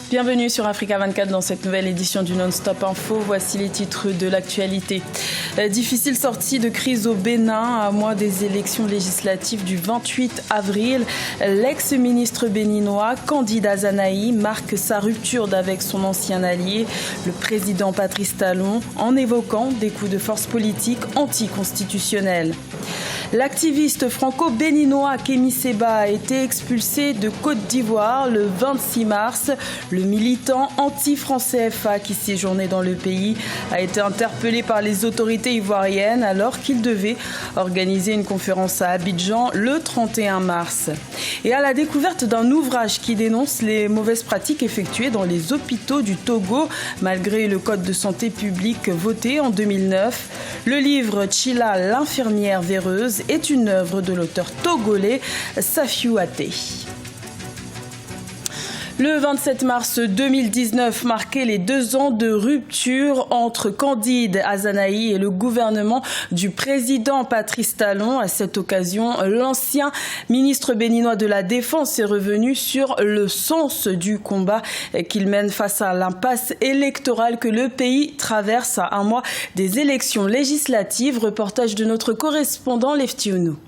Bienvenue sur Africa 24 dans cette nouvelle édition du Non-Stop Info. Voici les titres de l'actualité. Difficile sortie de crise au Bénin à mois des élections législatives du 28 avril. L'ex-ministre béninois Candide Azanahi marque sa rupture avec son ancien allié, le président Patrice Talon, en évoquant des coups de force politique anticonstitutionnels. L'activiste franco-béninois Kémi Séba a été expulsé de Côte d'Ivoire le 26 mars. Le militant anti-franc CFA qui séjournait dans le pays a été interpellé par les autorités ivoiriennes alors qu'il devait organiser une conférence à Abidjan le 31 mars. Et à la découverte d'un ouvrage qui dénonce les mauvaises pratiques effectuées dans les hôpitaux du Togo, malgré le code de santé publique voté en 2009, le livre Chila, l'infirmière véreuse est une œuvre de l'auteur togolais Safiou Até. Le 27 mars 2019 marquait les 2 ans de rupture entre Candide Azanahi et le gouvernement du président Patrice Talon. À cette occasion, l'ancien ministre béninois de la Défense est revenu sur le sens du combat qu'il mène face à l'impasse électorale que le pays traverse à un mois des élections législatives. Reportage de notre correspondant Leftiounou.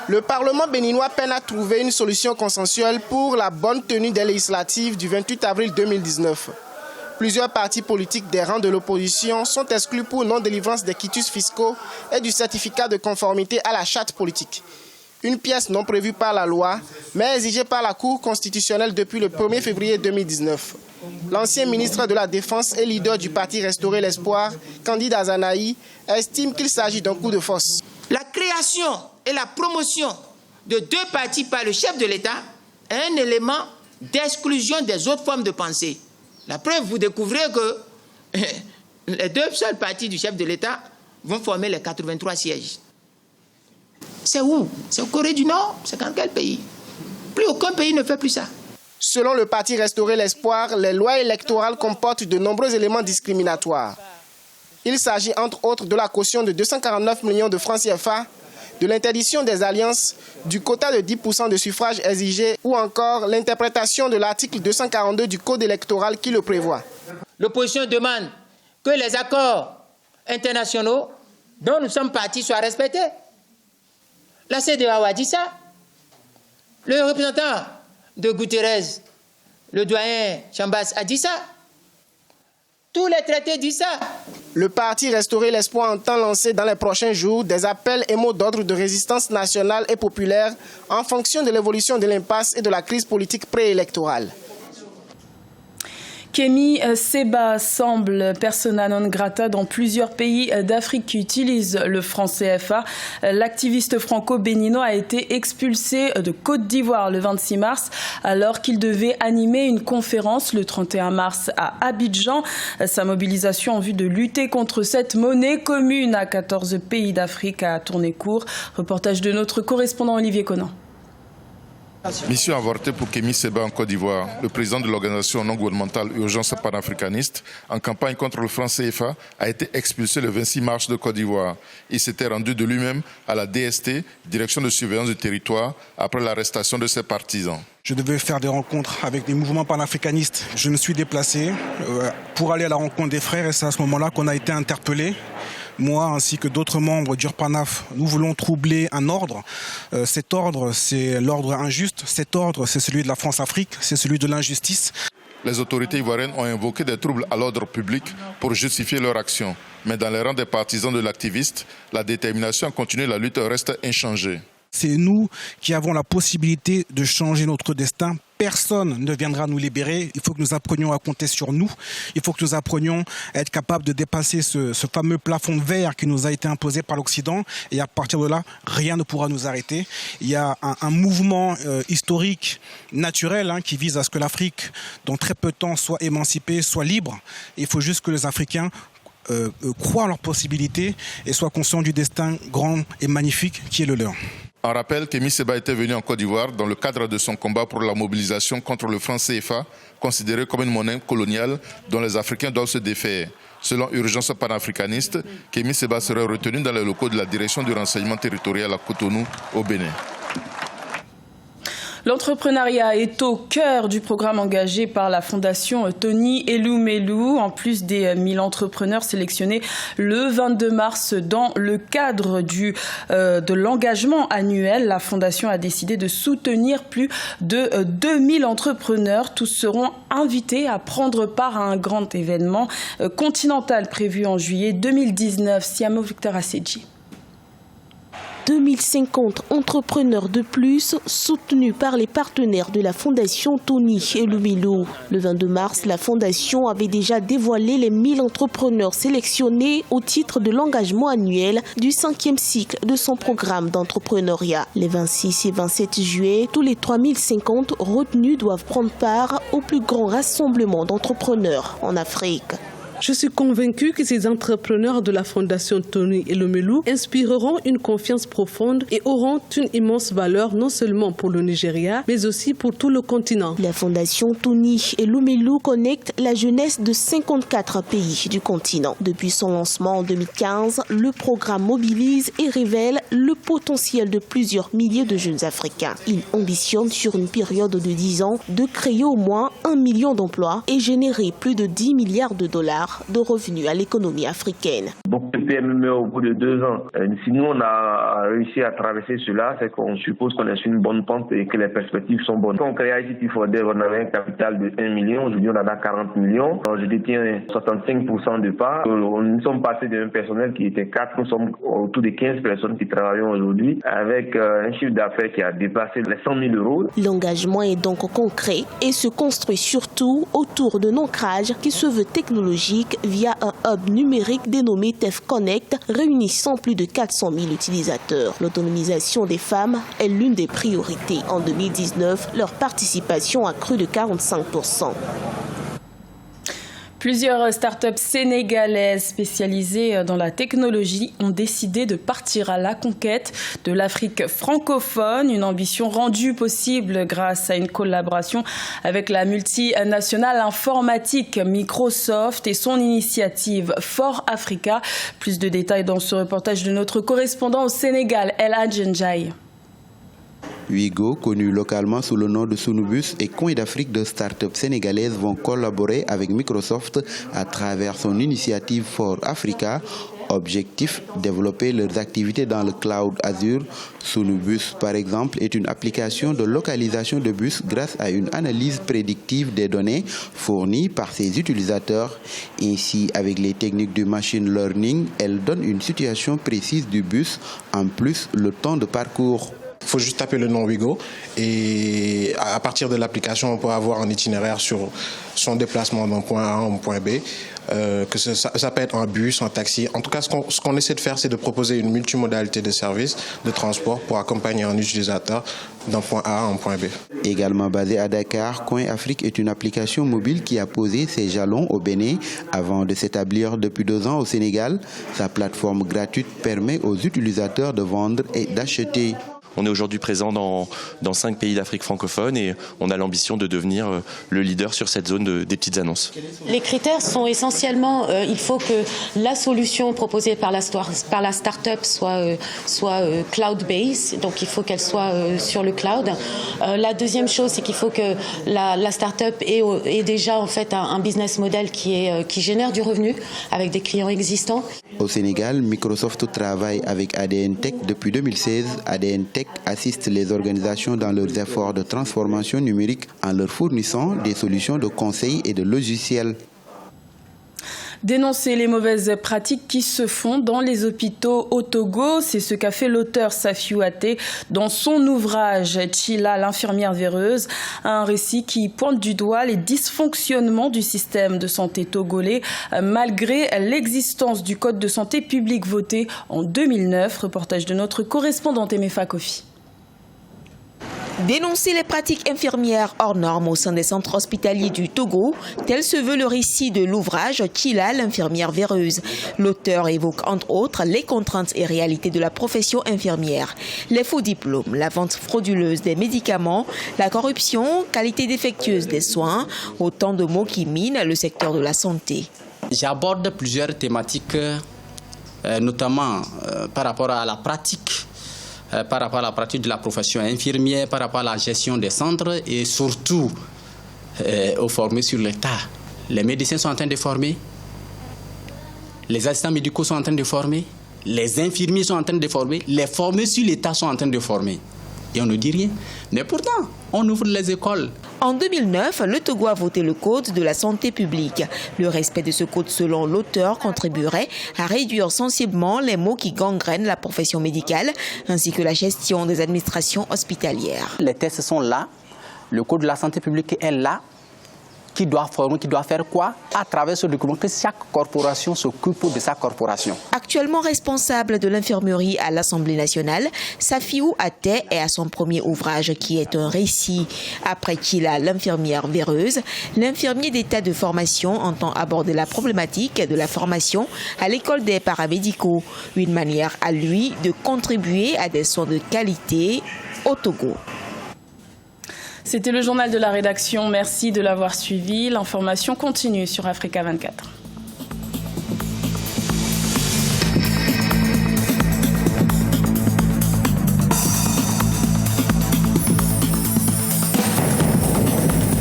Le Parlement béninois peine à trouver une solution consensuelle pour la bonne tenue des législatives du 28 avril 2019. Plusieurs partis politiques des rangs de l'opposition sont exclus pour non-délivrance des quitus fiscaux et du certificat de conformité à la charte politique. Une pièce non prévue par la loi, mais exigée par la Cour constitutionnelle depuis le 1er février 2019. L'ancien ministre de la Défense et leader du parti Restaurer l'Espoir, Candide Azanahi, estime qu'il s'agit d'un coup de force. La création et la promotion de 2 partis par le chef de l'État est un élément d'exclusion des autres formes de pensée. La preuve, vous découvrez que les 2 seuls partis du chef de l'État vont former les 83 sièges. C'est où? C'est en Corée du Nord? C'est dans quel pays? Plus aucun pays ne fait plus ça. Selon le parti Restaurer l'Espoir, les lois électorales comportent de nombreux éléments discriminatoires. Il s'agit entre autres de la caution de 249 millions de francs CFA, de l'interdiction des alliances, du quota de 10% de suffrages exigés ou encore l'interprétation de l'article 242 du Code électoral qui le prévoit. L'opposition demande que les accords internationaux dont nous sommes partis soient respectés. La CEDEAO a dit ça. Le représentant de Guterres, le doyen Chambas, a dit ça. Tous les traités disent ça. Le parti Restaurer l'Espoir entend lancer dans les prochains jours des appels et mots d'ordre de résistance nationale et populaire en fonction de l'évolution de l'impasse et de la crise politique préélectorale. Kémi Séba semble persona non grata dans plusieurs pays d'Afrique qui utilisent le franc CFA. L'activiste franco-béninois a été expulsé de Côte d'Ivoire le 26 mars alors qu'il devait animer une conférence le 31 mars à Abidjan. Sa mobilisation en vue de lutter contre cette monnaie commune à 14 pays d'Afrique a tourné court. Reportage de notre correspondant Olivier Conan. Mission avortée pour Kémi Séba en Côte d'Ivoire. Le président de l'organisation non gouvernementale Urgence panafricaniste, en campagne contre le franc CFA, a été expulsé le 26 mars de Côte d'Ivoire. Il s'était rendu de lui-même à la DST, Direction de surveillance du territoire, après l'arrestation de ses partisans. Je devais faire des rencontres avec des mouvements panafricanistes. Je me suis déplacé pour aller à la rencontre des frères et c'est à ce moment-là qu'on a été interpellés. Moi ainsi que d'autres membres d'Urpanaf, nous voulons troubler un ordre. Cet ordre, c'est l'ordre injuste. Cet ordre, c'est celui de la France-Afrique, c'est celui de l'injustice. Les autorités ivoiriennes ont invoqué des troubles à l'ordre public pour justifier leur action. Mais dans les rangs des partisans de l'activiste, la détermination à continuer la lutte reste inchangée. C'est nous qui avons la possibilité de changer notre destin. Personne ne viendra nous libérer. Il faut que nous apprenions à compter sur nous. Il faut que nous apprenions à être capables de dépasser ce fameux plafond de verre qui nous a été imposé par l'Occident. Et à partir de là, rien ne pourra nous arrêter. Il y a un mouvement historique, naturel, qui vise à ce que l'Afrique, dans très peu de temps, soit émancipée, soit libre. Il faut juste que les Africains croient en leurs possibilités et soient conscients du destin grand et magnifique qui est le leur. On rappelle qu'Kémi Séba était venu en Côte d'Ivoire dans le cadre de son combat pour la mobilisation contre le franc CFA, considéré comme une monnaie coloniale dont les Africains doivent se défaire. Selon Urgence panafricaniste, Kémi Séba serait retenu dans les locaux de la direction du renseignement territorial à Cotonou, au Bénin. L'entrepreneuriat est au cœur du programme engagé par la Fondation Tony Elumelu. En plus des 1000 entrepreneurs sélectionnés le 22 mars dans le cadre de l'engagement annuel, la Fondation a décidé de soutenir plus de 2000 entrepreneurs. Tous seront invités à prendre part à un grand événement continental prévu en juillet 2019. Siamo Victor Assedji. 2050 entrepreneurs de plus soutenus par les partenaires de la Fondation Tony Elumelu. Le 22 mars, la Fondation avait déjà dévoilé les 1000 entrepreneurs sélectionnés au titre de l'engagement annuel du 5e cycle de son programme d'entrepreneuriat. Les 26 et 27 juillet, tous les 3050 retenus doivent prendre part au plus grand rassemblement d'entrepreneurs en Afrique. Je suis convaincu que ces entrepreneurs de la Fondation Tony Elumelu inspireront une confiance profonde et auront une immense valeur non seulement pour le Nigeria, mais aussi pour tout le continent. La Fondation Tony Elumelu connecte la jeunesse de 54 pays du continent. Depuis son lancement en 2015, le programme mobilise et révèle le potentiel de plusieurs milliers de jeunes Africains. Il ambitionne sur une période de 10 ans de créer au moins 1 million d'emplois et générer plus de 10 milliards de dollars de revenus à l'économie africaine. Beaucoup de PME au bout de 2 ans. Si nous on a réussi à traverser cela, c'est qu'on suppose qu'on est sur une bonne pente et que les perspectives sont bonnes. Quand on crée ICT Fodder, on avait un capital de 1 million, aujourd'hui on en a 40 millions. Je détiens 65% de parts. Nous sommes passés d'un personnel qui était 4, nous sommes autour de 15 personnes qui travaillent aujourd'hui avec un chiffre d'affaires qui a dépassé les 100 000 euros. L'engagement est donc concret et se construit surtout autour d'un ancrage qui se veut technologique via un hub numérique dénommé TEF Connect, réunissant plus de 400 000 utilisateurs. L'autonomisation des femmes est l'une des priorités. En 2019, leur participation a cru de 45%. Plusieurs startups sénégalaises spécialisées dans la technologie ont décidé de partir à la conquête de l'Afrique francophone, une ambition rendue possible grâce à une collaboration avec la multinationale informatique Microsoft et son initiative For Africa. Plus de détails dans ce reportage de notre correspondant au Sénégal, El Hadj Ndiaye. Wigo, connu localement sous le nom de Sunubus, et Coin d'Afrique de start-up sénégalaises vont collaborer avec Microsoft à travers son initiative For Africa. Objectif, développer leurs activités dans le cloud Azure. Sunubus, par exemple, est une application de localisation de bus grâce à une analyse prédictive des données fournies par ses utilisateurs. Ainsi, avec les techniques du machine learning, elle donne une situation précise du bus, en plus le temps de parcours. Il faut juste taper le nom Wigo et à partir de l'application, on peut avoir un itinéraire sur son déplacement d'un point A à un point B. Que ça peut être un bus, un taxi. En tout cas, ce qu'on essaie de faire, c'est de proposer une multimodalité de services de transport pour accompagner un utilisateur d'un point A à un point B. Également basé à Dakar, Coin Afrique est une application mobile qui a posé ses jalons au Bénin avant de s'établir depuis 2 ans au Sénégal. Sa plateforme gratuite permet aux utilisateurs de vendre et d'acheter. On est aujourd'hui présent dans 5 pays d'Afrique francophone et on a l'ambition de devenir le leader sur cette zone des petites annonces. Les critères sont essentiellement, il faut que la solution proposée par la start-up soit cloud-based, donc il faut qu'elle soit sur le cloud. La deuxième chose, c'est qu'il faut que la start-up ait déjà en fait un business model qui génère du revenu avec des clients existants. Au Sénégal, Microsoft travaille avec ADN Tech depuis 2016. ADN Tech assiste les organisations dans leurs efforts de transformation numérique en leur fournissant des solutions de conseil et de logiciels. Dénoncer les mauvaises pratiques qui se font dans les hôpitaux au Togo, c'est ce qu'a fait l'auteur Safiou Até dans son ouvrage Chila, l'infirmière véreuse, un récit qui pointe du doigt les dysfonctionnements du système de santé togolais malgré l'existence du code de santé publique voté en 2009. Reportage de notre correspondante Emefa Kofi. Dénoncer les pratiques infirmières hors normes au sein des centres hospitaliers du Togo, tel se veut le récit de l'ouvrage Chila, l'infirmière véreuse. L'auteur évoque entre autres les contraintes et réalités de la profession infirmière, les faux diplômes, la vente frauduleuse des médicaments, la corruption, qualité défectueuse des soins, autant de mots qui minent le secteur de la santé. J'aborde plusieurs thématiques, notamment par rapport à la pratique par rapport à la pratique de la profession infirmière, par rapport à la gestion des centres et surtout aux formés sur l'État. Les médecins sont en train de former, les assistants médicaux sont en train de former, les infirmiers sont en train de former, les formés sur l'État sont en train de former. Et on ne dit rien. Mais pourtant, on ouvre les écoles. En 2009, le Togo a voté le Code de la santé publique. Le respect de ce code, selon l'auteur, contribuerait à réduire sensiblement les maux qui gangrènent la profession médicale, ainsi que la gestion des administrations hospitalières. Les tests sont là, le Code de la santé publique est là. Qui doit former, qui doit faire quoi à travers ce document, que chaque corporation s'occupe de sa corporation. Actuellement responsable de l'infirmerie à l'Assemblée nationale, Safiou Até est à son premier ouvrage qui est un récit. Après qu'il a l'infirmière véreuse, l'infirmier d'état de formation entend aborder la problématique de la formation à l'école des paramédicaux, une manière à lui de contribuer à des soins de qualité au Togo. C'était le journal de la rédaction. Merci de l'avoir suivi. L'information continue sur Africa 24.